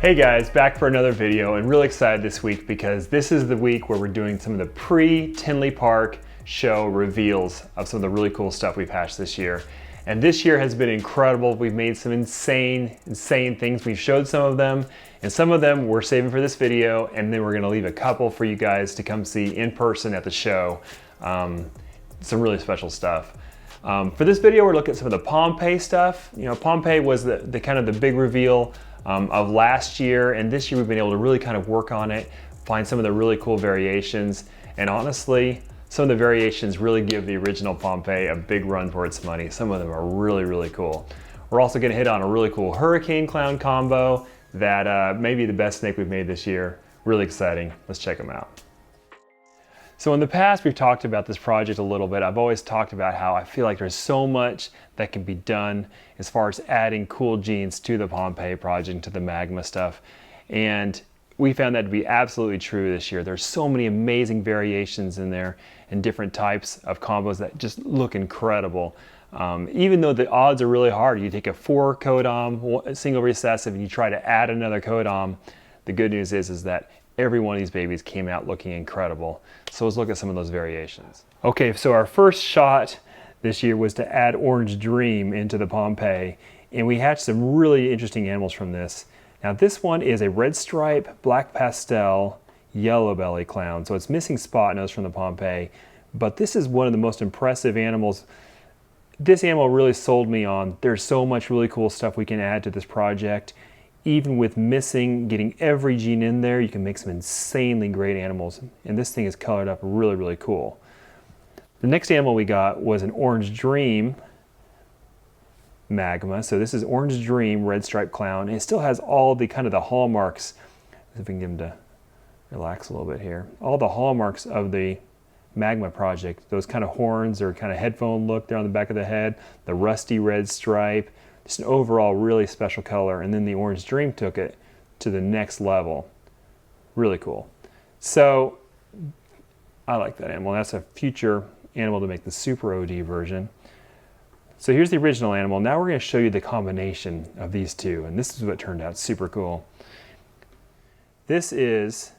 Hey guys, back for another video, and really excited this week because this is the week where we're doing some of the pre-Tinley Park show reveals of some of the really cool stuff we've hatched this year. And this year has been incredible. We've made some insane things. We've showed some of them, and some of them we're saving for this video, and then we're gonna leave a couple for you guys to come see in person at the show. Some really special stuff. For this video, we're looking at some of the POMPEII stuff. You know, POMPEII was the kind of the big reveal of last year, and this year we've been able to really kind of work on it, find some of the really cool variations, and honestly, some of the variations really give the original POMPEII a big run for its money. Some of them are really cool. We're also gonna hit on a really cool hurricane clown combo that may be the best snake we've made this year. Really exciting. Let's check them out. So in the past, we've talked about this project a little bit. I've always talked about how I feel like there's so much that can be done as far as adding cool genes to the POMPEII project, to the magma stuff. And we found that to be absolutely true this year. There's so many amazing variations in there and different types of combos that just look incredible. Even though the odds are really hard, you take a 4 codom, a single recessive, and you try to add another codom, the good news is that every one of these babies came out looking incredible. So let's look at some of those variations. Okay, so our first shot this year was to add Orange Dream into the POMPEII, and we hatched some really interesting animals from this. Now this one is a red stripe, black pastel, yellow belly clown. So it's missing spot nose from the POMPEII, but this is one of the most impressive animals. This animal really sold me on. There's so much really cool stuff we can add to this project. Even with getting every gene in there, you can make some insanely great animals. And this thing is colored up really cool. The next animal we got was an Orange Dream magma. So this is Orange Dream red stripe clown. And it still has all the kind of the hallmarks. If we can get him to relax a little bit here. All the hallmarks of the magma project. Those kind of horns or kind of headphone look there on the back of the head. The rusty red stripe. Just an overall really special color, and then the Orange Dream took it to the next level. Really cool. So I like that animal. That's a future animal to make the Super OD version. So here's the original animal. Now we're going to show you the combination of these two, and this is what turned out super cool. This is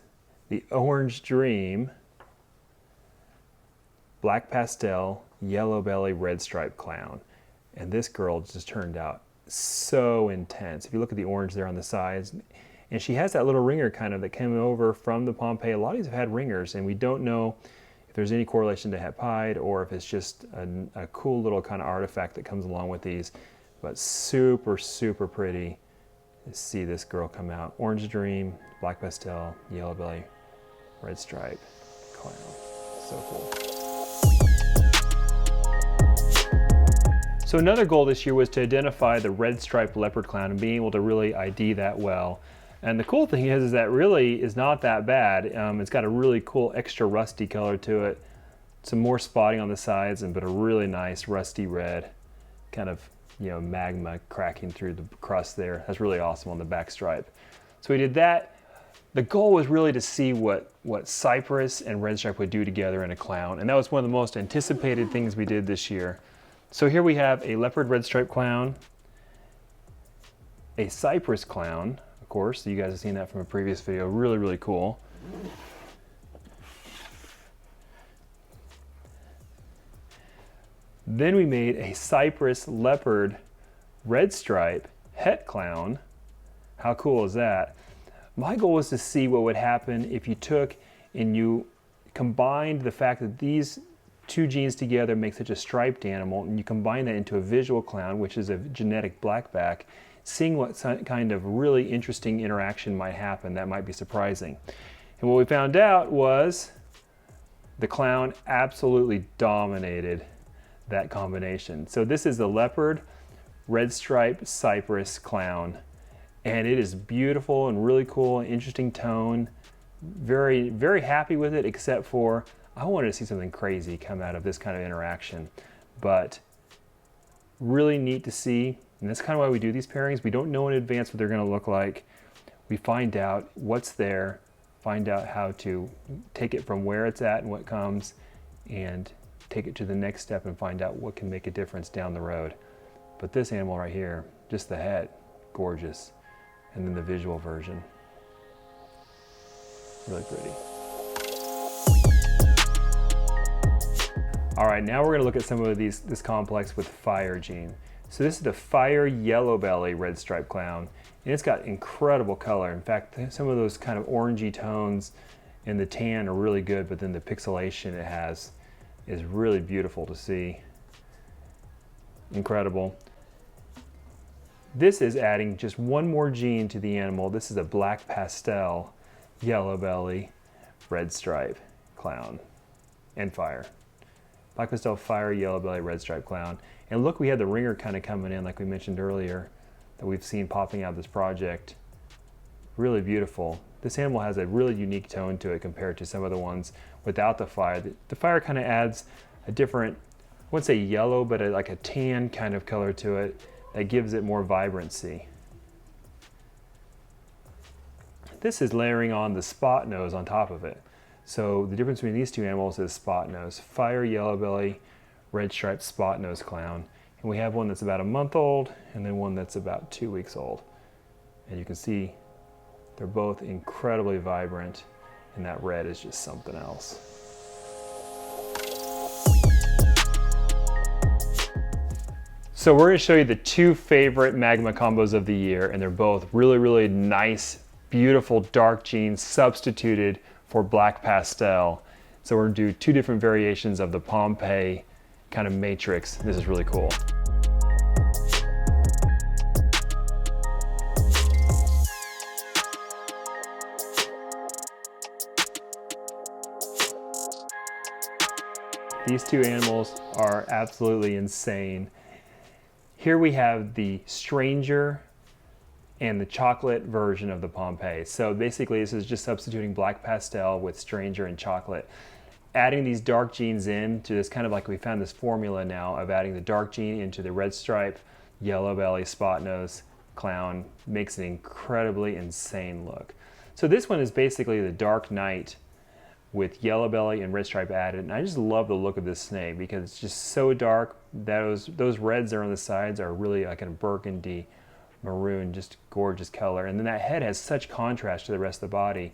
the Orange Dream black pastel, yellow belly, red stripe clown. And this girl just turned out so intense. If you look at the orange there on the sides, and she has that little ringer kind of that came over from the POMPEII. A lot of these have had ringers, and we don't know if there's any correlation to HEPide or if it's just a cool little kind of artifact that comes along with these. But super pretty to see this girl come out. Orange Dream, black pastel, yellow belly, red stripe, clown. So cool. So another goal this year was to identify the red striped leopard clown and being able to really ID that well. And the cool thing is that really is not that bad. It's got a really cool extra rusty color to it. Some more spotting on the sides, but a really nice rusty red, kind of, you know, magma cracking through the crust there. That's really awesome on the back stripe. So we did that. The goal was really to see what cypress and red stripe would do together in a clown. And that was one of the most anticipated things we did this year. So here we have a leopard red stripe clown, a cypress clown, of course. You guys have seen that from a previous video. Really cool. Then we made a cypress leopard red stripe het clown. How cool is that? My goal was to see what would happen if you took and you combined the fact that these two genes together make such a striped animal, and you combine that into a visual clown, which is a genetic blackback, seeing what kind of really interesting interaction might happen that might be surprising. And what we found out was the clown absolutely dominated that combination. So this is the leopard red stripe cypress clown, and it is beautiful and really cool, interesting tone. Very happy with it, except for I wanted to see something crazy come out of this kind of interaction. But really neat to see, and that's kind of why we do these pairings. We don't know in advance what they're going to look like. We find out what's there, find out how to take it from where it's at and what comes, and take it to the next step and find out what can make a difference down the road. But this animal right here, just the head, gorgeous. and then the visual version. Really pretty. All right, now we're gonna look at some of this complex with fire gene. So this is the fire yellow belly red stripe clown, and it's got incredible color. In fact, some of those kind of orangey tones in the tan are really good, but then the pixelation it has is really beautiful to see. Incredible. This is adding just one more gene to the animal. This is a black pastel yellow belly red stripe clown and fire. Black pastel fire yellow belly red stripe clown. And look, we had the ringer kind of coming in like we mentioned earlier that we've seen popping out of this project. Really beautiful. This animal has a really unique tone to it compared to some of the ones without the fire. The fire kind of adds a different, I wouldn't say yellow, but like a tan kind of color to it that gives it more vibrancy. This is layering on the spot nose on top of it. So the difference between these two animals is spot nose. Fire yellow belly, red striped spot nose clown. And we have one that's about a month old and then one that's about 2 weeks old. And you can see they're both incredibly vibrant, and that red is just something else. So we're gonna show you the two favorite magma combos of the year, and they're both really, really nice, beautiful dark genes substituted for black pastel. So we're gonna do two different variations of the POMPEII kind of matrix. This is really cool. These two animals are absolutely insane. Here we have the Stranger and the chocolate version of the POMPEII. So basically this is just substituting black pastel with Stranger and chocolate. Adding these dark genes in to this kind of like we found this formula now of adding the dark gene into the red stripe, yellow belly, spot nose clown makes an incredibly insane look. So this one is basically the Dark Knight with yellow belly and red stripe added. And I just love the look of this snake because it's just so dark. Those reds there on the sides are really like a burgundy maroon, just gorgeous color. And then that head has such contrast to the rest of the body.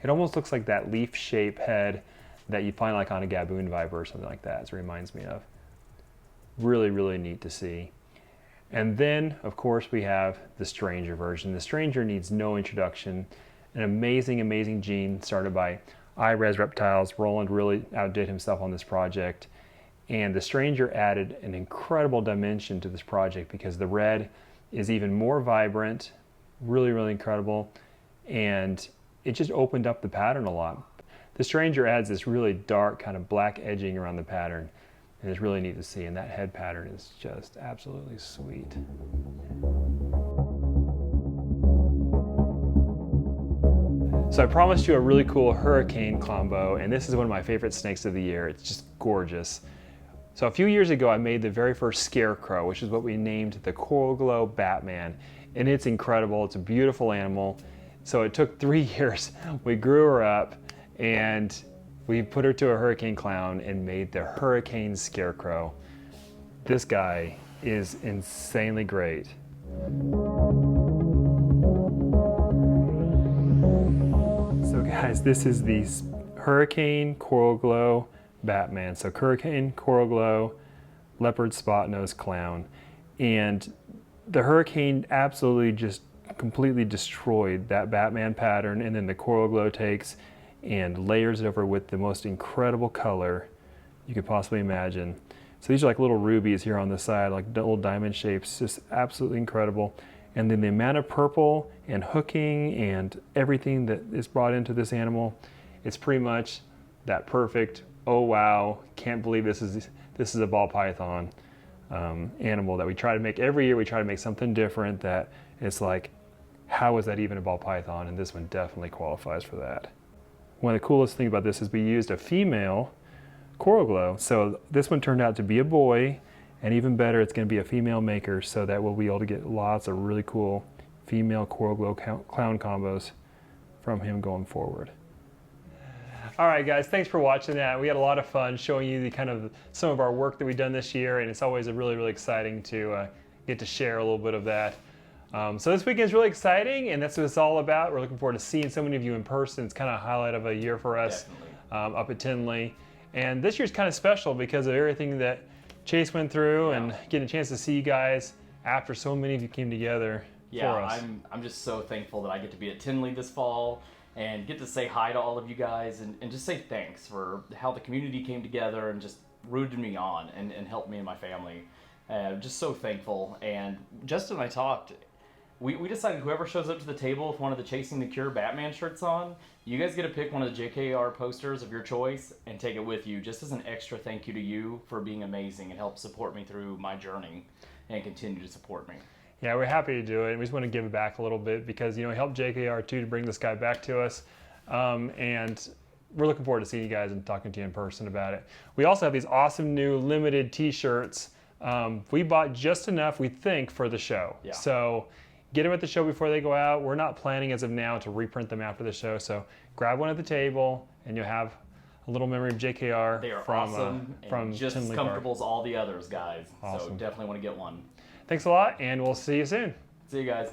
It almost looks like that leaf shape head that you find like on a gaboon viper or something like that. That's what it reminds me of. Really, really neat to see. And then of course we have the Stranger version. The Stranger needs no introduction. An amazing, amazing gene started by iRes Reptiles. Roland really outdid himself on this project. And the Stranger added an incredible dimension to this project because the red is even more vibrant, really, really incredible. And it just opened up the pattern a lot. The Stranger adds this really dark kind of black edging around the pattern. And it's really neat to see. And that head pattern is just absolutely sweet. So I promised you a really cool hurricane combo, and this is one of my favorite snakes of the year. It's just gorgeous. So a few years ago, I made the very first Scarecrow, which is what we named the Coral Glow Batman. And it's incredible, it's a beautiful animal. So it took 3 years. We grew her up and we put her to a hurricane clown and made the Hurricane Scarecrow. This guy is insanely great. So guys, this is the Hurricane Coral Glow Batman. So Hurricane Coral Glow Leopard Spot Nose Clown. And the Hurricane absolutely just completely destroyed that Batman pattern, and then the Coral Glow takes and layers it over with the most incredible color you could possibly imagine. So these are like little rubies here on the side, like little diamond shapes, just absolutely incredible. And then the amount of purple and hooking and everything that is brought into this animal, it's pretty much that perfect, oh wow, can't believe this is a ball python animal that we try to make every year. We try to make something different that it's like, how is that even a ball python? And this one definitely qualifies for that. One of the coolest things about this is we used a female Coral Glow. So this one turned out to be a boy, and even better, it's going to be a female maker, so that we'll be able to get lots of really cool female Coral Glow clown combos from him going forward. All right, guys, thanks for watching that. We had a lot of fun showing you the kind of some of our work that we've done this year, and it's always really, really exciting to get to share a little bit of that. So this weekend is really exciting, and that's what it's all about. We're looking forward to seeing so many of you in person. It's kind of a highlight of a year for us up at Tinley. And this year's kind of special because of everything that Chase went through and getting a chance to see you guys after so many of you came together for us. I'm just so thankful that I get to be at Tinley this fall and get to say hi to all of you guys and just say thanks for how the community came together and just rooted me on and helped me and my family. Just so thankful. And Justin and I talked. We decided whoever shows up to the table with one of the Chasing the Cure Batman shirts on, you guys get to pick one of the JKR posters of your choice and take it with you, just as an extra thank you to you for being amazing and help support me through my journey and continue to support me. Yeah, we're happy to do it. We just want to give it back a little bit because, you know, we helped JKR too to bring this guy back to us. And we're looking forward to seeing you guys and talking to you in person about it. We also have these awesome new limited t-shirts. We bought just enough, we think, for the show. Yeah. So get them at the show before they go out. We're not planning as of now to reprint them after the show. So grab one at the table and you'll have a little memory of JKR. They are from, awesome from just Tinley as comfortable Park. as all the others, guys. Awesome. So definitely want to get one. Thanks a lot, and we'll see you soon. See you guys.